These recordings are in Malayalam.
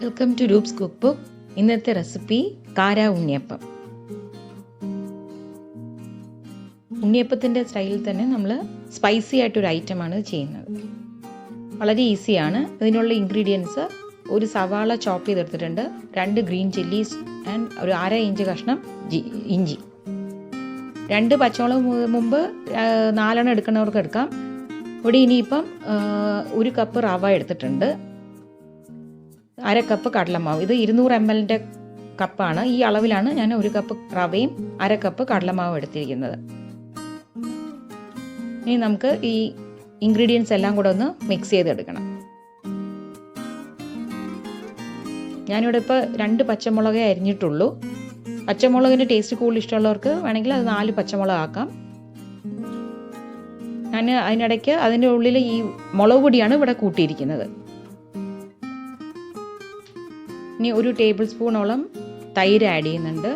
Welcome to Roop's cook book. ഇന്നത്തെ റെസിപ്പി കാര ഉണ്ണിയപ്പം. ഉണ്ണിയപ്പത്തിൻ്റെ സ്റ്റൈലിൽ തന്നെ നമ്മൾ സ്പൈസി ആയിട്ടൊരു ഐറ്റമാണ് ചെയ്യുന്നത്. വളരെ ഈസിയാണ്. ഇതിനുള്ള ഇൻഗ്രീഡിയൻസ്: ഒരു സവാള ചോപ്പ് ചെയ്തെടുത്തിട്ടുണ്ട്, 2 ഗ്രീൻ ചില്ലീസ് ആൻഡ് ഒരു 1/2 ഇഞ്ച് കഷ്ണം ഇഞ്ചി, 2 പച്ചമുളക് മുമ്പ് 4 എടുക്കുന്നവർക്ക് എടുക്കാം. ഇവിടെ ഇനിയിപ്പം 1 കപ്പ് റവ എടുത്തിട്ടുണ്ട്, 1/2 കപ്പ് കടലമാവ്. ഇത് 200 ml കപ്പാണ്. ഈ അളവിലാണ് ഞാൻ 1 കപ്പ് റവയും 1/2 കപ്പ് കടലമാവും എടുത്തിരിക്കുന്നത്. ഇനി നമുക്ക് ഈ ഇൻഗ്രീഡിയൻസ് എല്ലാം കൂടെ ഒന്ന് മിക്സ് ചെയ്തെടുക്കണം. ഞാനിവിടെ ഇപ്പോൾ 2 പച്ചമുളകേ അരിഞ്ഞിട്ടുള്ളൂ. പച്ചമുളകിൻ്റെ ടേസ്റ്റ് കൂടുതൽ ഇഷ്ടമുള്ളവർക്ക് വേണമെങ്കിൽ അത് 4 പച്ചമുളക് ആക്കാം. ഞാൻ അതിനിടയ്ക്ക് അതിൻ്റെ ഉള്ളിൽ ഈ മുളക് പൊടിയാണ് ഇവിടെ കൂട്ടിയിരിക്കുന്നത്. ഇനി 1 ടേബിൾ സ്പൂണോളം തൈര് ആഡ് ചെയ്യുന്നുണ്ട്.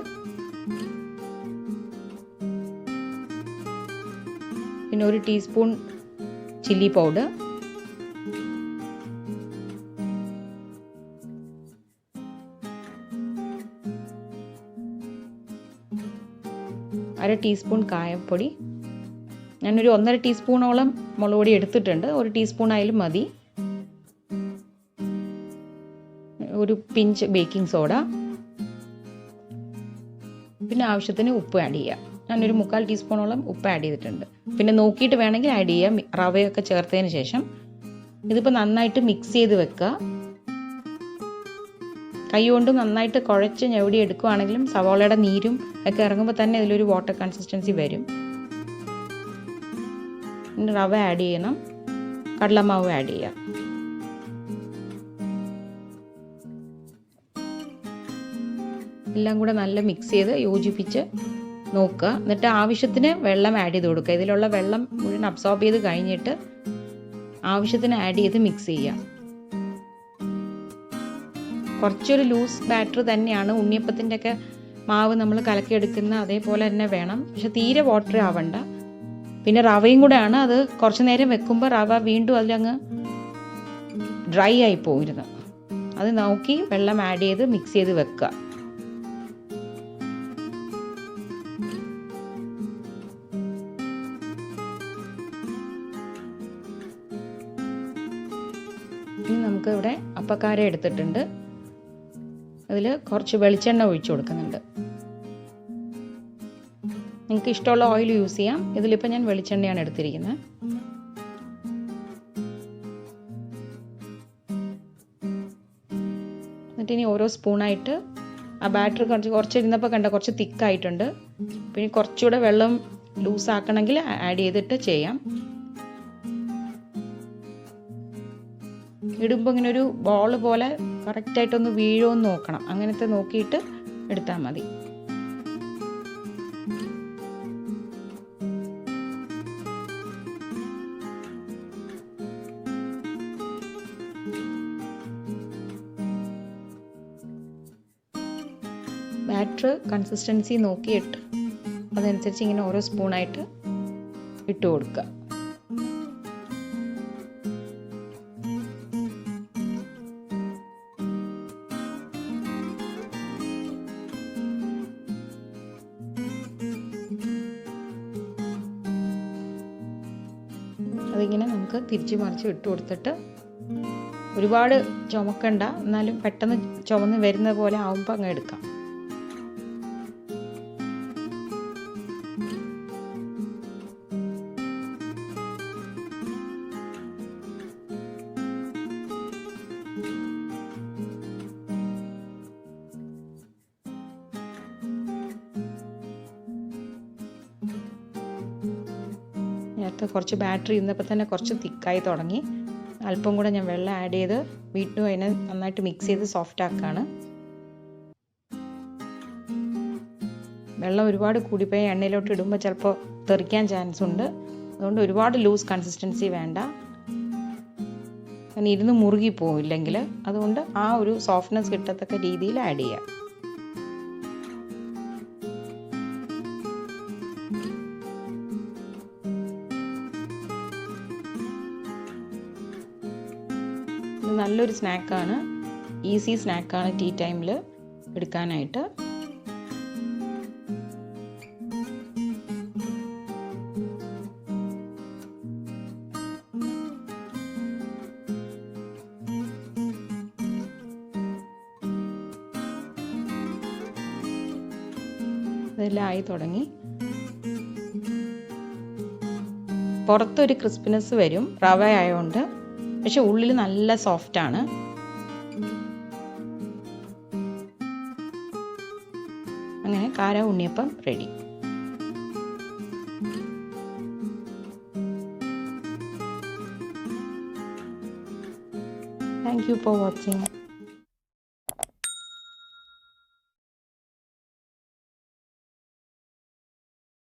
പിന്നെ 1 ടീസ്പൂൺ ചില്ലി പൗഡർ, അര ടീസ്പൂൺ കായപ്പൊടി. ഞാനൊരു 1.5 ടീസ്പൂണോളം മുളക് പൊടി എടുത്തിട്ടുണ്ട്, 1 ടീസ്പൂൺ ആയാലും മതി. 1 പിഞ്ച് ബേക്കിംഗ് സോഡ, പിന്നെ ആവശ്യത്തിന് ഉപ്പ് ആഡ് ചെയ്യാം. ഞാനൊരു 3/4 ടീസ്പൂണോളം ഉപ്പ് ആഡ് ചെയ്തിട്ടുണ്ട്. പിന്നെ നോക്കിയിട്ട് വേണമെങ്കിൽ ആഡ് ചെയ്യാം റവയൊക്കെ ചേർത്തതിന് ശേഷം. ഇതിപ്പോൾ നന്നായിട്ട് മിക്സ് ചെയ്ത് വെക്കുക. കൈ കൊണ്ട് നന്നായിട്ട് കുഴച്ച് ഞെവടി എടുക്കുകയാണെങ്കിലും സവാളയുടെ നീരും ഒക്കെ ഇറങ്ങുമ്പോൾ തന്നെ ഇതിലൊരു വാട്ടർ കൺസിസ്റ്റൻസി വരും. പിന്നെ റവ ആഡ് ചെയ്യണം, കടലമാവ് ആഡ് ചെയ്യാം. എല്ലാം കൂടെ നല്ല മിക്സ് ചെയ്ത് യോജിപ്പിച്ച് നോക്കുക. എന്നിട്ട് ആവശ്യത്തിന് വെള്ളം ആഡ് ചെയ്ത് കൊടുക്കുക. ഇതിലുള്ള വെള്ളം മുഴുവൻ അബ്സോർബ് ചെയ്ത് കഴിഞ്ഞിട്ട് ആവശ്യത്തിന് ആഡ് ചെയ്ത് മിക്സ് ചെയ്യുക. കുറച്ചൊരു ലൂസ് ബാറ്റർ തന്നെയാണ്. ഉണ്ണിയപ്പത്തിൻ്റെ ഒക്കെ മാവ് നമ്മൾ കലക്കിയെടുക്കുന്ന അതേപോലെ തന്നെ വേണം, പക്ഷെ തീരെ വാട്ടർ ആവണ്ട. പിന്നെ റവയും കൂടെയാണ്, അത് കുറച്ച് നേരം വെക്കുമ്പോൾ റവ വീണ്ടും അതിലങ്ങ് ഡ്രൈ ആയി പോയിരുന്നു. അത് നോക്കി വെള്ളം ആഡ് ചെയ്ത് മിക്സ് ചെയ്ത് വെക്കുക. ഇനി നമുക്ക് ഇവിടെ അപ്പക്കാര എടുത്തിട്ടുണ്ട്, അതിൽ കുറച്ച് വെളിച്ചെണ്ണ ഒഴിച്ചു കൊടുക്കുന്നുണ്ട്. നിങ്ങൾക്ക് ഇഷ്ടമുള്ള ഓയിൽ യൂസ് ചെയ്യാം. ഇതിലിപ്പോൾ ഞാൻ വെളിച്ചെണ്ണയാണ് എടുത്തിരിക്കുന്നത്. എന്നിട്ട് ഇനി ഓരോ സ്പൂണായിട്ട് ആ ബാറ്റർ കുറച്ചിരുന്നപ്പോൾ കണ്ട കുറച്ച് തിക്കായിട്ടുണ്ട്. പിന്നെ കുറച്ചുകൂടെ വെള്ളം ലൂസ് ആക്കണമെങ്കിൽ ആഡ് ചെയ്തിട്ട് ചെയ്യാം. ഇടുമ്പോൾ ഇങ്ങനെ ഒരു ബോൾ പോലെ കറക്റ്റായിട്ടൊന്ന് വീഴുമെന്ന് നോക്കണം. അങ്ങനത്തെ നോക്കിയിട്ട് എടുത്താൽ മതി. ബാറ്റർ കൺസിസ്റ്റൻസി നോക്കിയിട്ട് അതനുസരിച്ച് ഇങ്ങനെ ഓരോ സ്പൂണായിട്ട് ഇട്ട് കൊടുക്കുക. അതിങ്ങനെ നമുക്ക് തിരിച്ചു മറിച്ച് ഇട്ട് കൊടുത്തിട്ട് ഒരുപാട് ചുമക്കണ്ട, എന്നാലും പെട്ടെന്ന് ചുമന്ന് വരുന്ന പോലെ ആവുമ്പോൾ അങ്ങ് എടുക്കാം. നേരത്തെ കുറച്ച് ബാറ്ററി ഇരുന്നപ്പോൾ തന്നെ കുറച്ച് തിക്കായി തുടങ്ങി. അല്പം കൂടെ ഞാൻ വെള്ളം ആഡ് ചെയ്ത് വീണ്ടും അതിനെ നന്നായിട്ട് മിക്സ് ചെയ്ത് സോഫ്റ്റ് ആക്കുകയാണ്. വെള്ളം ഒരുപാട് കൂടിപ്പോയി എണ്ണയിലോട്ട് ഇടുമ്പോൾ ചിലപ്പോൾ തെറിക്കാൻ ചാൻസ് ഉണ്ട്. അതുകൊണ്ട് ഒരുപാട് ലൂസ് കൺസിസ്റ്റൻസി വേണ്ട, കാരണം ഇരുന്ന് മുറുകി പോവില്ലെങ്കിൽ. അതുകൊണ്ട് ആ ഒരു സോഫ്റ്റ്നെസ് കിട്ടത്തക്ക രീതിയിൽ ആഡ് ചെയ്യാം. നല്ലൊരു സ്നാക്കാണ്. ഈസി സ്നാക്കാണ് ടീ ടൈമിൽ എടുക്കാനായിട്ട്. ഇതെല്ലാം ആയി തുടങ്ങി. പുറത്തൊരു ക്രിസ്പിനെസ് വരും റവ ആയതുകൊണ്ട്, പക്ഷെ ഉള്ളിൽ നല്ല സോഫ്റ്റാണ്. അങ്ങനെ കാര unniyappam ready. Thank you for watching.